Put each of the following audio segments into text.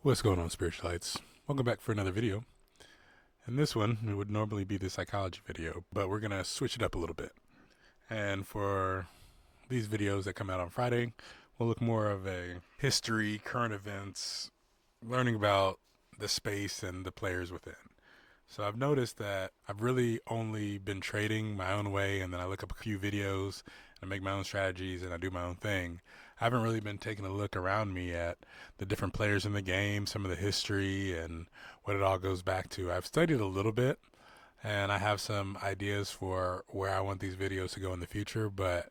What's going on, Spiritualites? Welcome back for another video. And this one, it would normally be the psychology video, but we're going to switch it up a little bit. And for these videos that come out on Friday, we'll look more of a history, current events, learning about the space and the players within. So I've noticed that I've really only been trading my own way, and then I look up a few videos and I make my own strategies and I do my own thing. I haven't really been taking a look around me at the different players in the game, some of the history and what it all goes back to. I've studied a little bit and I have some ideas for where I want these videos to go in the future, but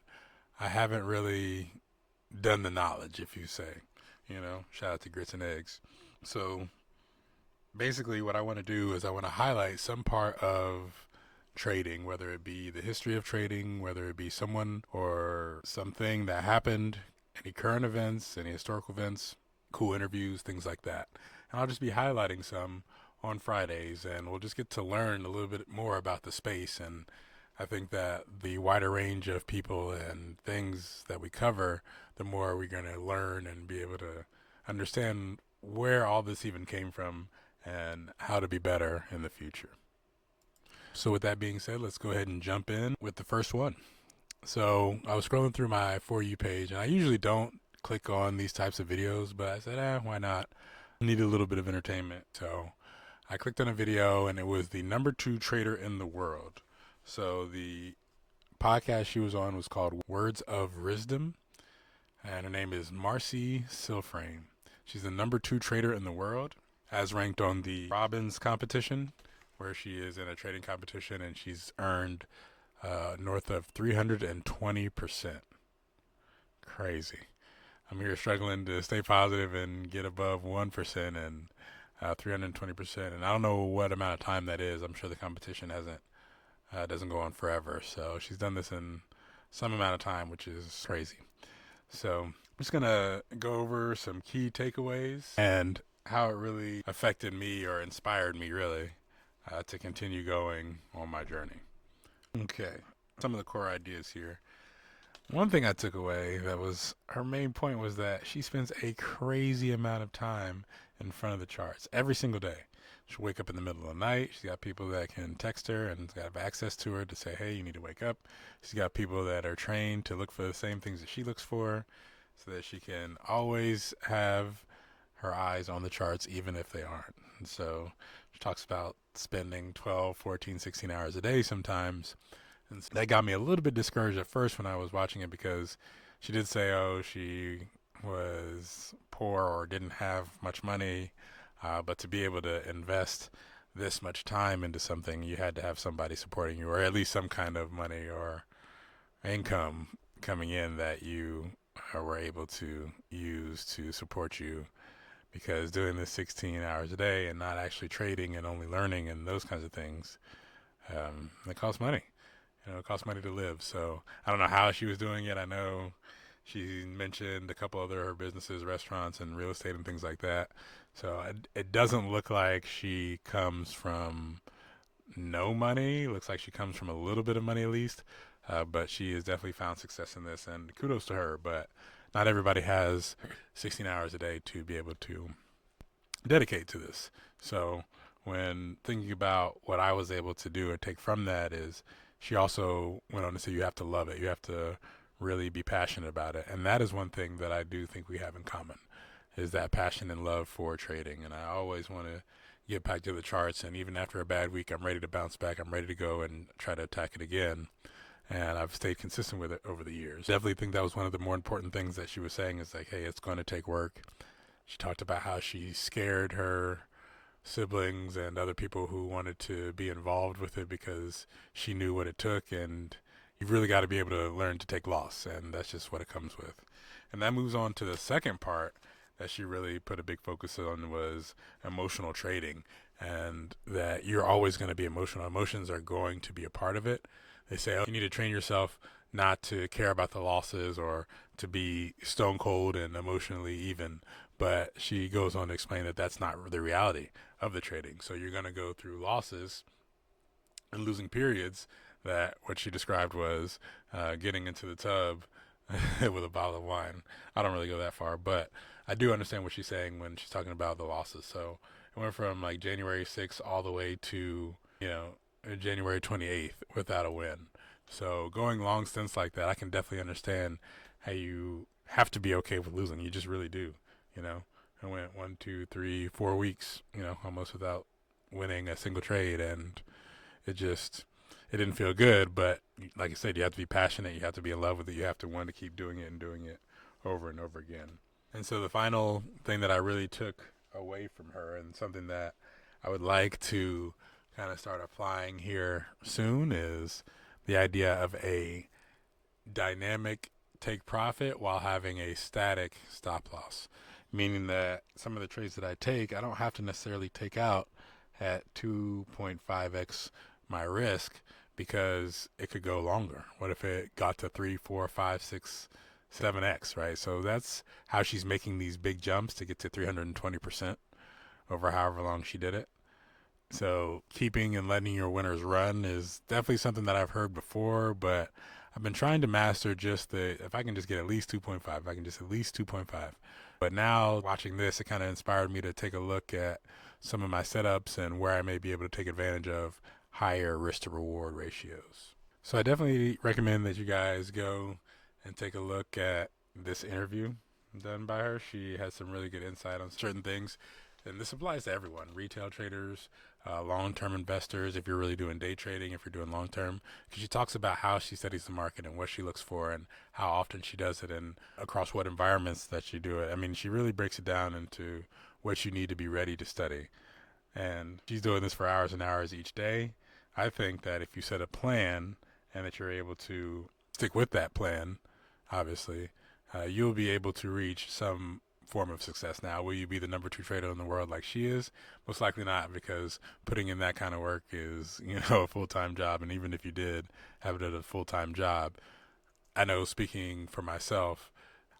I haven't really done the knowledge, if you say. Shout out to Grits and Eggs. So basically what I want to do is I want to highlight some part of trading, whether it be the history of trading, whether it be someone or something that happened, any current events, any historical events, cool interviews, things like that. And I'll just be highlighting some on Fridays, and we'll just get to learn a little bit more about the space. And I think that the wider range of people and things that we cover, the more we're going to learn and be able to understand where all this even came from and how to be better in the future. So with that being said, let's go ahead and jump in with the first one. So I was scrolling through my For You page, and I usually don't click on these types of videos, but I said, why not? I need a little bit of entertainment. So I clicked on a video, and it was the number 2 trader in the world. So the podcast she was on was called Words of Wisdom, and her name is Marci Silfrain. She's the number 2 trader in the world, as ranked on the Robbins competition, where she is in a trading competition, and she's earned north of 320%. Crazy. I'm here struggling to stay positive and get above 1% and 320%. And I don't know what amount of time that is. I'm sure the competition doesn't go on forever. So she's done this in some amount of time, which is crazy. So I'm just going to go over some key takeaways and how it really affected me or inspired me, really, to continue going on my journey. Okay, some of the core ideas here. One thing I took away that was her main point was that she spends a crazy amount of time in front of the charts every single day. She'll wake up in the middle of the night. She's got people that can text her and have access to her to say, hey, you need to wake up. She's got people that are trained to look for the same things that she looks for so that she can always have her eyes on the charts even if they aren't. And so she talks about spending 12, 14, 16 hours a day sometimes. And so that got me a little bit discouraged at first when I was watching it, because she did say, she was poor or didn't have much money, but to be able to invest this much time into something, you had to have somebody supporting you, or at least some kind of money or income coming in that you were able to use to support you, because doing this 16 hours a day and not actually trading and only learning and those kinds of things, it costs money. It costs money to live. So I don't know how she was doing it. I know she mentioned a couple other her businesses, restaurants and real estate and things like that. So it doesn't look like she comes from no money. It looks like she comes from a little bit of money at least. But she has definitely found success in this, and kudos to her. But not everybody has 16 hours a day to be able to dedicate to this. So when thinking about what I was able to do or take from that is, she also went on to say you have to love it. You have to really be passionate about it. And that is one thing that I do think we have in common, is that passion and love for trading. And I always want to get back to the charts. And even after a bad week, I'm ready to bounce back. I'm ready to go and try to attack it again. And I've stayed consistent with it over the years. Definitely think that was one of the more important things that she was saying, is like, hey, it's going to take work. She talked about how she scared her siblings and other people who wanted to be involved with it because she knew what it took, and you've really got to be able to learn to take loss, and that's just what it comes with. And that moves on to the second part that she really put a big focus on, was emotional trading, and that you're always going to be emotional. Emotions are going to be a part of it. They say, you need to train yourself not to care about the losses or to be stone cold and emotionally even. But she goes on to explain that that's not the reality of the trading. So you're going to go through losses and losing periods, that what she described was getting into the tub with a bottle of wine. I don't really go that far, but I do understand what she's saying when she's talking about the losses. So it went from like January 6th all the way to, January 28th without a win. So going long stints like that, I can definitely understand how you have to be okay with losing. You just really do, you know. I went 1, 2, 3, 4 weeks, almost without winning a single trade, and it didn't feel good. But like I said, you have to be passionate. You have to be in love with it. You have to want to keep doing it and doing it over and over again. And so the final thing that I really took away from her, and something that I would like to kind of start applying here soon, is the idea of a dynamic take profit while having a static stop loss. Meaning that some of the trades that I take, I don't have to necessarily take out at 2.5x my risk, because it could go longer. What if it got to 3, 4, 5, 6, 7x, right? So that's how she's making these big jumps to get to 320% over however long she did it. So keeping and letting your winners run is definitely something that I've heard before, but I've been trying to master just if I can just get at least 2.5, if I can just at least 2.5. But now watching this, it kind of inspired me to take a look at some of my setups and where I may be able to take advantage of higher risk to reward ratios. So I definitely recommend that you guys go and take a look at this interview done by her. She has some really good insight on certain things. And this applies to everyone, retail traders, long-term investors, if you're really doing day trading, if you're doing long-term, because she talks about how she studies the market and what she looks for and how often she does it and across what environments that she do it. I mean, she really breaks it down into what you need to be ready to study. And she's doing this for hours and hours each day. I think that if you set a plan and that you're able to stick with that plan, obviously, you'll be able to reach some form of success. Now, will you be the number 2 trader in the world like she is? Most likely not, because putting in that kind of work is, a full-time job. And even if you did have it as a full-time job, I know, speaking for myself,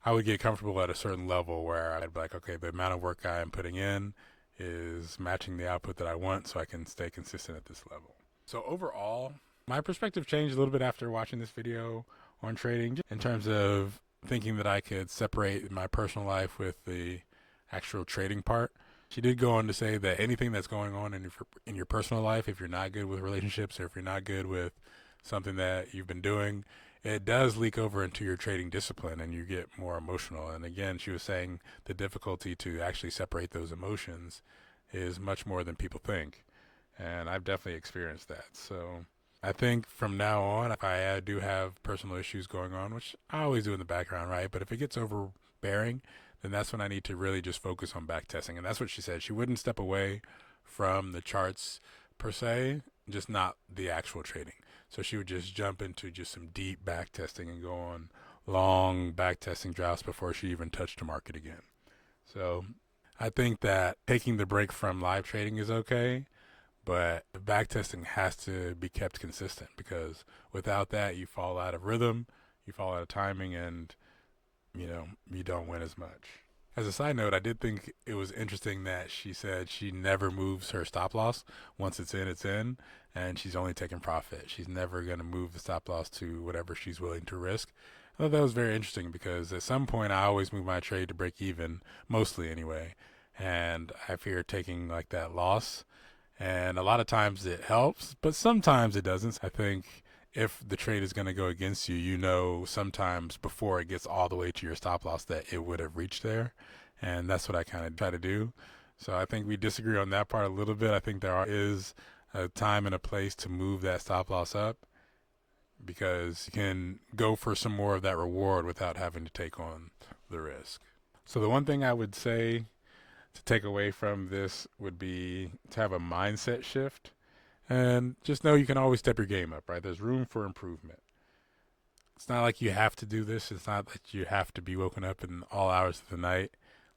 I would get comfortable at a certain level where I'd be like, okay, the amount of work I am putting in is matching the output that I want, so I can stay consistent at this level. So overall, my perspective changed a little bit after watching this video on trading, in terms of thinking that I could separate my personal life with the actual trading part. She did go on to say that anything that's going on in your personal life, if you're not good with relationships or if you're not good with something that you've been doing, it does leak over into your trading discipline and you get more emotional. And again, she was saying the difficulty to actually separate those emotions is much more than people think. And I've definitely experienced that. So I think from now on, if I do have personal issues going on, which I always do in the background, right? But if it gets overbearing, then that's when I need to really just focus on back testing. And that's what she said. She wouldn't step away from the charts per se, just not the actual trading. So she would just jump into just some deep back testing and go on long back testing droughts before she even touched the market again. So I think that taking the break from live trading is okay, but the back testing has to be kept consistent, because without that, you fall out of rhythm, you fall out of timing, and you don't win as much. As a side note, I did think it was interesting that she said she never moves her stop loss. Once it's in, and she's only taking profit. She's never going to move the stop loss to whatever she's willing to risk. I thought that was very interesting, because at some point I always move my trade to break even, mostly anyway, and I fear taking like that loss. And a lot of times it helps, but sometimes it doesn't. I think if the trade is going to go against you, sometimes before it gets all the way to your stop loss that it would have reached there. And that's what I kind of try to do. So I think we disagree on that part a little bit. I think there is a time and a place to move that stop loss up, because you can go for some more of that reward without having to take on the risk. So the one thing I would say to take away from this would be to have a mindset shift, and just know you can always step your game up, right? There's room for improvement. It's not like you have to do this. It's not that you have to be woken up in all hours of the night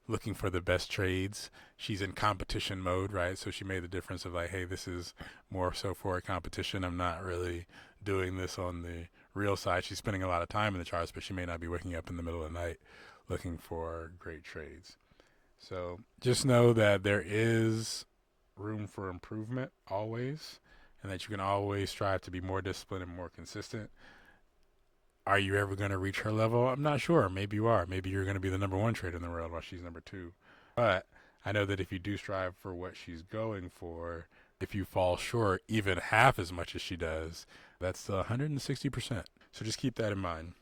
looking for the best trades. She's in competition mode, right? So she made the difference of like, hey, this is more so for a competition. I'm not really doing this on the real side. She's spending a lot of time in the charts, but she may not be waking up in the middle of the night looking for great trades. So just know that there is room for improvement always, and that you can always strive to be more disciplined and more consistent. Are you ever going to reach her level? I'm not sure. Maybe you are. Maybe you're going to be the number one trader in the world while she's number two. But I know that if you do strive for what she's going for, if you fall short even half as much as she does, that's 160%. So just keep that in mind.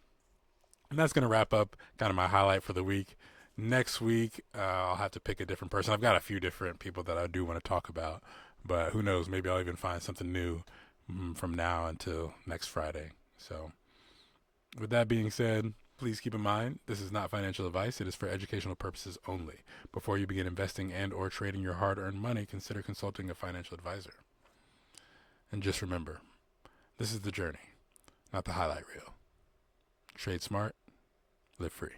And that's going to wrap up kind of my highlight for the week. Next week, I'll have to pick a different person. I've got a few different people that I do want to talk about, but who knows? Maybe I'll even find something new from now until next Friday. So, with that being said, please keep in mind this is not financial advice. It is for educational purposes only. Before you begin investing and or trading your hard-earned money, consider consulting a financial advisor. And just remember, this is the journey, not the highlight reel. Trade smart, live free.